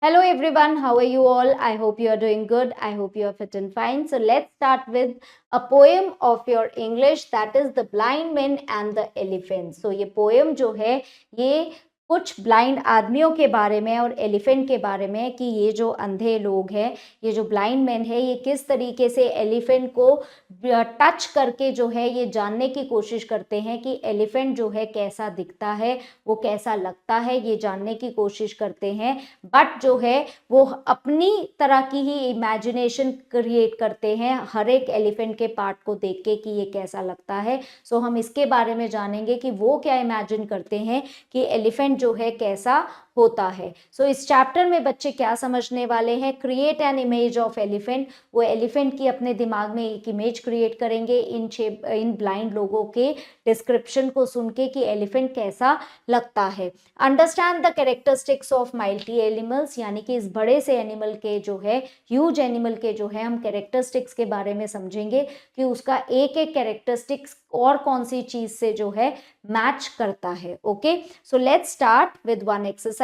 Hello everyone, how are you all? I hope you are doing good. I hope you are fit and fine. So let's start with a poem of your English, that is The Blind Man and the Elephant. So ये poem जो है ये कुछ blind आदमियों के बारे में और एलिफेंट के बारे में कि ये जो अंधे लोग हैं, ये जो ब्लाइंड मैन है, ये किस तरीके से एलिफेंट को टच करके जो है ये जानने की कोशिश करते हैं कि एलिफेंट जो है कैसा दिखता है, वो कैसा लगता है, ये जानने की कोशिश करते हैं। बट जो है वो अपनी तरह की ही इमेजिनेशन क्रिएट करते हैं हर एक एलिफेंट के पार्ट को देख के कि ये कैसा लगता है। सो हम इसके बारे में जानेंगे कि वो क्या इमेजिन करते हैं कि एलिफेंट जो है कैसा होता है। सो इस चैप्टर में बच्चे क्या समझने वाले हैं, create an image of elephant. वो एलिफेंट की अपने दिमाग में एक इमेज क्रिएट करेंगे इन ब्लाइंड लोगों के डिस्क्रिप्शन को सुन के कि एलिफेंट कैसा लगता है। Understand the characteristics of mighty animals, यानी कि इस बड़े से एनिमल के जो है, ह्यूज एनिमल के जो है हम कैरेक्टरिस्टिक्स के बारे में समझेंगे कि उसका एक एक कैरेक्टरिस्टिक्स और कौन सी चीज से जो है मैच करता है। Okay, so let's start with one exercise.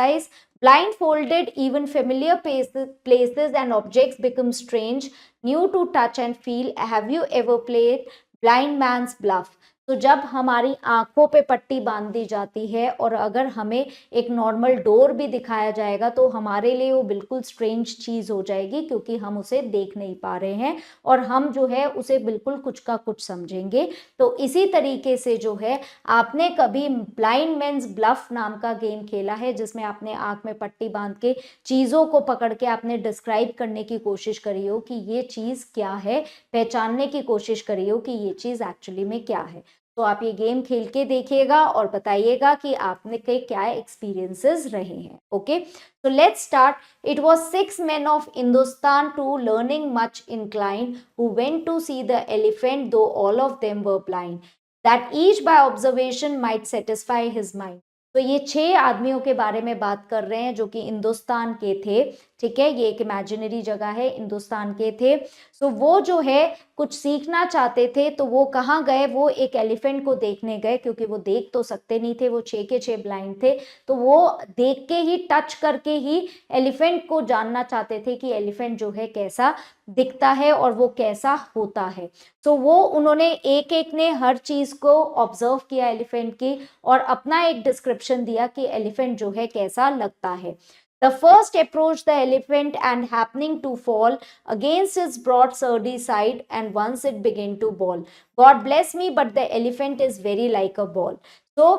Blindfolded, even familiar places and objects become strange, new to touch and feel. Have you ever played blind man's bluff? तो जब हमारी आंखों पे पट्टी बांध दी जाती है और अगर हमें एक नॉर्मल डोर भी दिखाया जाएगा तो हमारे लिए वो बिल्कुल स्ट्रेंज चीज हो जाएगी, क्योंकि हम उसे देख नहीं पा रहे हैं और हम जो है उसे बिल्कुल कुछ का कुछ समझेंगे। तो इसी तरीके से जो है, आपने कभी ब्लाइंड मैन्स ब्लफ नाम का गेम खेला है जिसमें आपने आंख में पट्टी बांध के चीजों को पकड़ के आपने डिस्क्राइब करने की कोशिश करी हो कि ये चीज क्या है, पहचानने की कोशिश करी हो कि ये चीज एक्चुअली में क्या है। तो आप ये गेम खेल के देखिएगा और बताइएगा कि आपने के क्या एक्सपीरियंसेस रहे हैं। Okay, so let's start. It was 6 men of Hindustan to learning much inclined who went to see the elephant, though all of them were blind, that each by observation might satisfy his mind. तो ये 6 आदमियों के बारे में बात कर रहे हैं जो कि हिंदुस्तान के थे। ठीक है, ये एक इमेजिनरी जगह है, हिंदुस्तान के थे। सो वो जो है कुछ सीखना चाहते थे, तो वो कहाँ गए, वो एक एलिफेंट को देखने गए, क्योंकि वो देख तो सकते नहीं थे, वो 6 के 6 ब्लाइंड थे। तो वो देख के ही, टच करके ही एलिफेंट को जानना चाहते थे कि एलिफेंट जो है कैसा दिखता है और वो कैसा होता है। तो वो उन्होंने एक एक ने हर चीज को ऑब्जर्व किया एलिफेंट की और अपना एक डिस्क्रिप्शन दिया कि एलिफेंट जो है कैसा लगता है। The first approached the elephant and happening to fall against its broad sturdy side, and once it began to bawl. God bless me, but the elephant is very like a ball. So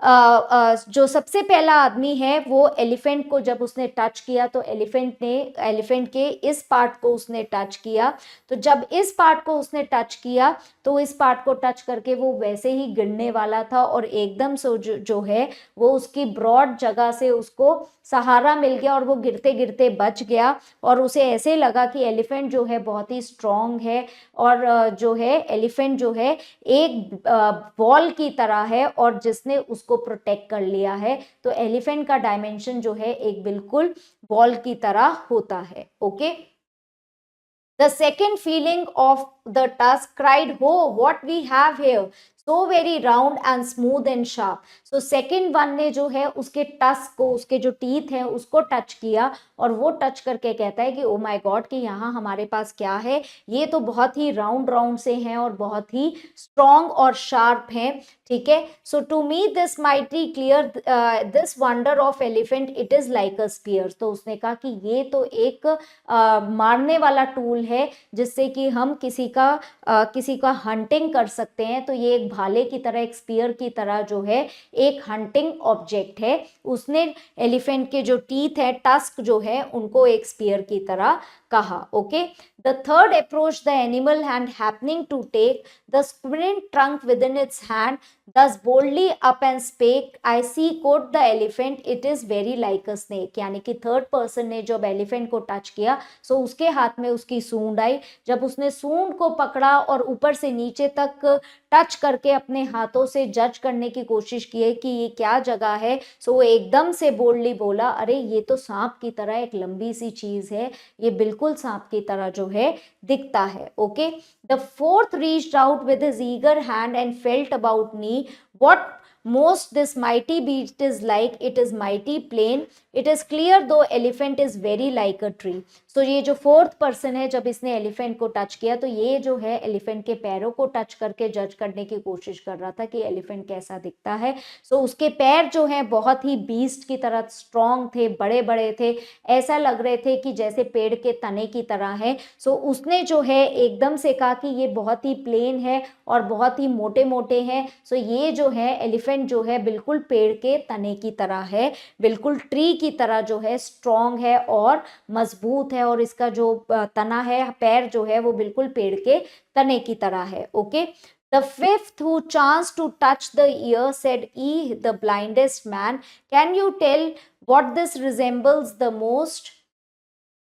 जो सबसे पहला आदमी है वो elephant को जब उसने touch किया तो एलिफेंट के इस पार्ट को उसने टच किया। तो जब इस पार्ट को उसने टच किया तो इस पार्ट को टच करके वो वैसे ही गिरने वाला था और एकदम से जो है वो उसकी ब्रॉड जगह से उसको सहारा मिल गया और वो गिरते गिरते बच गया और उसे ऐसे लगा कि एलिफेंट जो है बहुत ही स्ट्रांग है और जो है एलिफेंट जो है एक बॉल की तरह है और जिसने उसको प्रोटेक्ट कर लिया है। तो एलिफेंट का डायमेंशन जो है एक बिल्कुल बॉल की तरह होता है। Okay, the second feeling of the tusk cried, "Oh, what we have here! So very round and smooth and sharp." So second one ने जो है उसके टस्क को, उसके जो टीथ हैं उसको टच किया और वो टच करके कहता है कि ओ माय गॉड, कि यहाँ हमारे पास क्या है, ये तो बहुत ही राउंड राउंड से हैं और बहुत ही स्ट्रॉन्ग और शार्प हैं। ठीक है, so to me this mighty clear this wonder of elephant it is like a spear. तो उसने कहा कि ये तो एक मारने वाला टूल है जिससे कि हम किसी का हंटिंग कर सकते हैं। तो ये एक भाले की तरह, एक स्पीयर की तरह जो है एक हंटिंग ऑब्जेक्ट है। उसने एलिफेंट के जो टीथ है, टस्क जो है, उनको एक स्पीयर की तरह कहा। Okay, the third approach the animal and happening to take the squint trunk within its hand thus boldly up and spake, I see quoth the elephant, it is very like a snake। यानी कि third person ने जब elephant को touch किया सो उसके हाथ में उसकी सूंड आई। जब उसने सूंड को पकड़ा और ऊपर से नीचे तक टच करके अपने हाथों से जज करने की कोशिश की है कि ये क्या जगह है, सो वो एकदम से बोल्डली बोला, अरे ये तो सांप की तरह एक लंबी सी चीज है, ये बिल्कुल सांप की तरह जो है दिखता है। Okay, the fourth reached out with his eager hand and felt about me. What most this mighty beast is like, it is mighty plain, it is clear though elephant is very like a tree. So ये जो fourth person है, जब इसने elephant को touch किया तो ये जो है एलिफेंट के पैरों को टच करके जज करने की कोशिश कर रहा था कि एलिफेंट कैसा दिखता है। सो उसके पैर जो हैं बहुत ही बीस्ट की तरह स्ट्रॉन्ग थे, बड़े बड़े थे, ऐसा लग रहे थे कि जैसे पेड़ के तने की तरह है। सो उसने जो है एकदम से कहा कि ये बहुत ही प्लेन है और बहुत ही मोटे मोटे हैं। सो ये जो है एलिफेंट जो है बिल्कुल पेड़ के तने की तरह है, बिल्कुल ट्री की तरह जो है स्ट्रॉन्ग है और मजबूत है, और इसका जो तना है, पैर जो है वो बिल्कुल पेड़ के तने की तरह है। Okay, The fifth who chanced to touch the ear said, "E, the blindest man, can you tell what this resembles the most?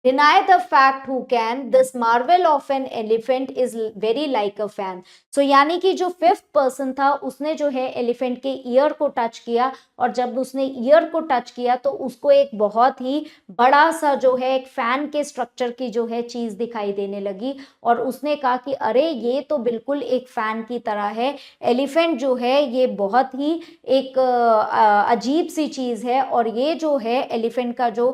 Deny the fact who can, this marvel of an elephant is very like a fan." So यानी कि जो fifth person था उसने जो है elephant के year को touch किया, और जब उसने ईयर को टच किया तो उसको एक बहुत ही बड़ा सा जो है एक फैन के स्ट्रक्चर की जो है चीज दिखाई देने लगी, और उसने कहा कि अरे ये तो बिल्कुल एक फैन की तरह है, एलिफेंट जो है ये बहुत ही एक अजीब सी चीज है, और ये जो है एलिफेंट का जो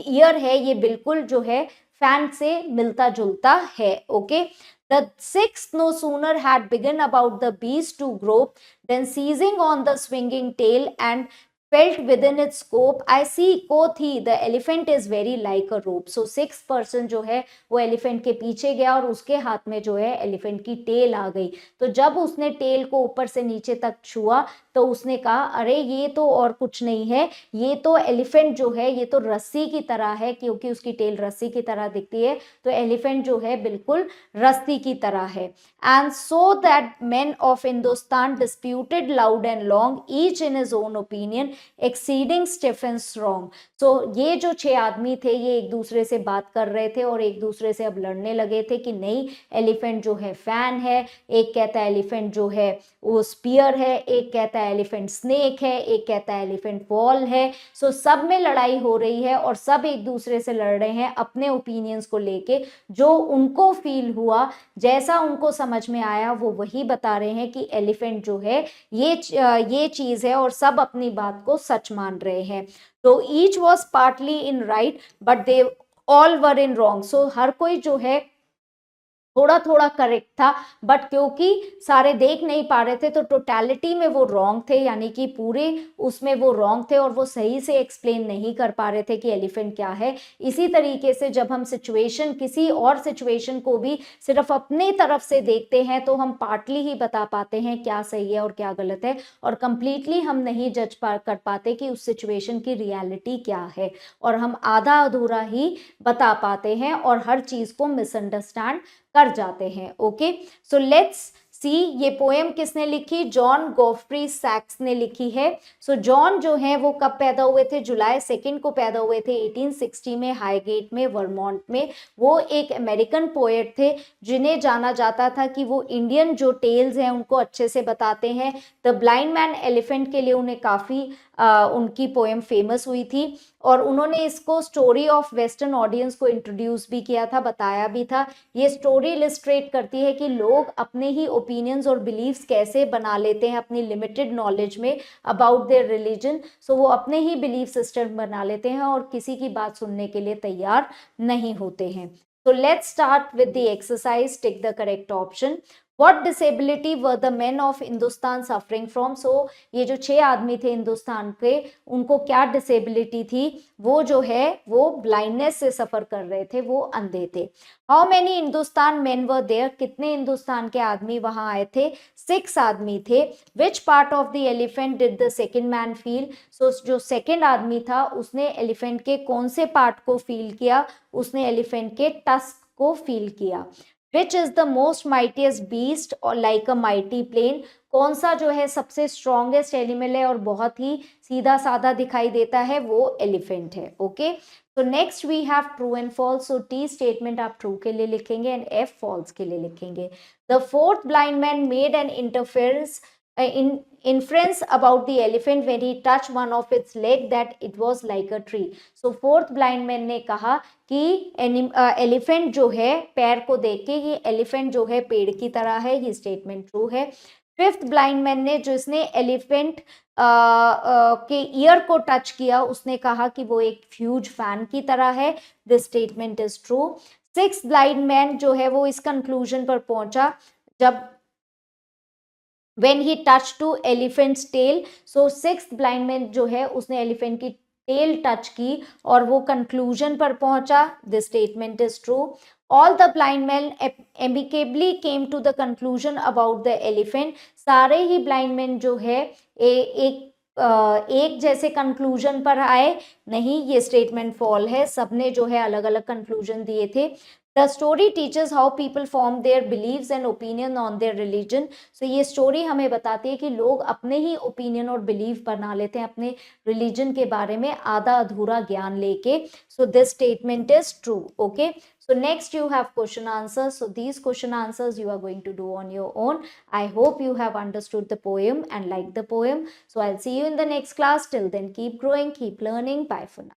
ईयर है ये बिल्कुल जो है फैन से मिलता जुलता है। Okay, The sixth no sooner had begun about the beast to grope, than seizing on the swinging tail and felt within its scope, I see, quoth he, the elephant is very like a rope. So sixth person जो है वो elephant के पीछे गया और उसके हाथ में जो है एलिफेंट की टेल आ गई। तो जब उसने टेल को ऊपर से नीचे तक छुआ तो उसने कहा अरे ये तो और कुछ नहीं है, ये तो एलिफेंट जो है ये तो रस्सी की तरह है, क्योंकि उसकी टेल रस्सी की तरह दिखती है, तो एलिफेंट जो है बिल्कुल रस्सी की तरह है। And so that men of Hindustan disputed loud and long, each in his own opinion, exceeding Stephen's wrong. So ये जो 6 आदमी थे ये एक दूसरे से बात कर रहे थे और एक दूसरे से अब लड़ने लगे थे कि नहीं एलिफेंट जो है फैन है, एक कहता है एलिफेंट जो है वो स्पीयर है, एक कहता है एलिफेंट स्नेक है, एक कहता है एलिफेंट वॉल है। सो सब में लड़ाई हो रही है और सब एक दूसरे से लड़ रहे हैं अपने ओपिनियंस को लेके, जो उनको फील हुआ, जैसा उनको समझ में आया वो वही बता रहे हैं कि एलिफेंट जो है ये चीज है, और सब अपनी बात को सच मान रहे हैं। तो each was partly in right but they all were in wrong. So हर कोई जो है थोड़ा थोड़ा करेक्ट था, बट क्योंकि सारे देख नहीं पा रहे थे तो टोटलिटी में वो रॉन्ग थे, यानी कि पूरे उसमें वो रॉन्ग थे और वो सही से एक्सप्लेन नहीं कर पा रहे थे कि एलिफेंट क्या है। इसी तरीके से जब हम सिचुएशन किसी और सिचुएशन को भी सिर्फ अपनी तरफ से देखते हैं तो हम पार्टली ही बता पाते हैं क्या सही है और क्या गलत है, और कंप्लीटली हम नहीं जज कर पाते कि उस सिचुएशन की रियलिटी क्या है, और हम आधा अधूरा ही बता पाते हैं और हर चीज को मिसअंडरस्टैंड कर जाते हैं। ओके, सो लेट्स सी ये पोएम किसने लिखी, जॉन गॉफ्री सैक्स ने लिखी है। सो जॉन जो है वो कब पैदा हुए थे, जुलाई 2 को पैदा हुए थे 1860 में हाईगेट में वर्मोंट में। वो एक अमेरिकन पोएट थे जिन्हें जाना जाता था कि वो इंडियन जो टेल्स हैं उनको अच्छे से बताते हैं। द ब्लाइंड मैन एलिफेंट के लिए उन्हें काफ़ी उनकी पोएम फेमस हुई थी, और उन्होंने इसको स्टोरी ऑफ वेस्टर्न ऑडियंस को इंट्रोड्यूस भी किया था, बताया भी था। ये स्टोरी इलिस्ट्रेट करती है कि लोग अपने ही ओपिनियंस और बिलीव्स कैसे बना लेते हैं अपनी लिमिटेड नॉलेज में अबाउट देयर रिलीजन। सो वो अपने ही बिलीफ सिस्टम बना लेते हैं और किसी की बात सुनने के लिए तैयार नहीं होते हैं। So let's start with the exercise. Take the correct option. What disability were the men of Hindustan suffering from? So ये जो 6 आदमी थे हिंदुस्तान के, उनको क्या डिसेबिलिटी थी, वो जो है वो ब्लाइंडनेस से सफर कर रहे थे, वो अंधे थे। How many Hindustan men were there? कितने हिंदुस्तान के आदमी वहां आए थे? 6 आदमी थे। Which part of the elephant did the second man feel? So जो सेकेंड आदमी था उसने एलिफेंट के कौन से पार्ट को फील किया, उसने एलिफेंट के टस्क को फील किया। Which is the most mightiest beast or like a mighty plane? कौन सा जो है सबसे स्ट्रॉन्गेस्ट एनिमल है और बहुत ही सीधा साधा दिखाई देता है, वो एलिफेंट है। ओके, तो next we have true and false. So T statement आप ट्रू के लिए लिखेंगे एंड एफ फॉल्स के लिए लिखेंगे। The fourth blind man made an interference inference about the elephant when he touched one of its leg that it was like a tree. So fourth blind man ने कहा कि elephant जो है पैर को देख के ये एलिफेंट जो है पेड़ की तरह है, ये स्टेटमेंट ट्रू है। फिफ्थ ब्लाइंड मैन ने, जिसने एलिफेंट के ईयर को टच किया, उसने कहा कि वो एक ह्यूज फैन की तरह है. This statement is true. Six blind man जो है वो इस कंक्लूजन पर पहुंचा जब when he touched to elephant's tail. so sixth blind man जो है उसने elephant की टेल टच की और वो कंक्लूजन पर पहुंचा. This statement is true. all the blind men amicably came to the conclusion about the elephant. सारे ही blind men जो है एक जैसे कंक्लूजन पर आए नहीं, ये स्टेटमेंट फॉल है. सबने जो है अलग अलग कंक्लूजन दिए थे. The story teaches how people form their beliefs and opinion on their religion. So ये स्टोरी हमें बताती है कि लोग अपने ही ओपिनियन और बिलीव बना लेते हैं अपने रिलीजन के बारे में आधा अधूरा ज्ञान लेके. So this statement is true. Okay. So next you have question answers. So these question answers you are going to do on your own. I hope you have understood the poem and liked the poem. So I'll see you in the next class. Till then, keep growing, keep learning. Bye for now.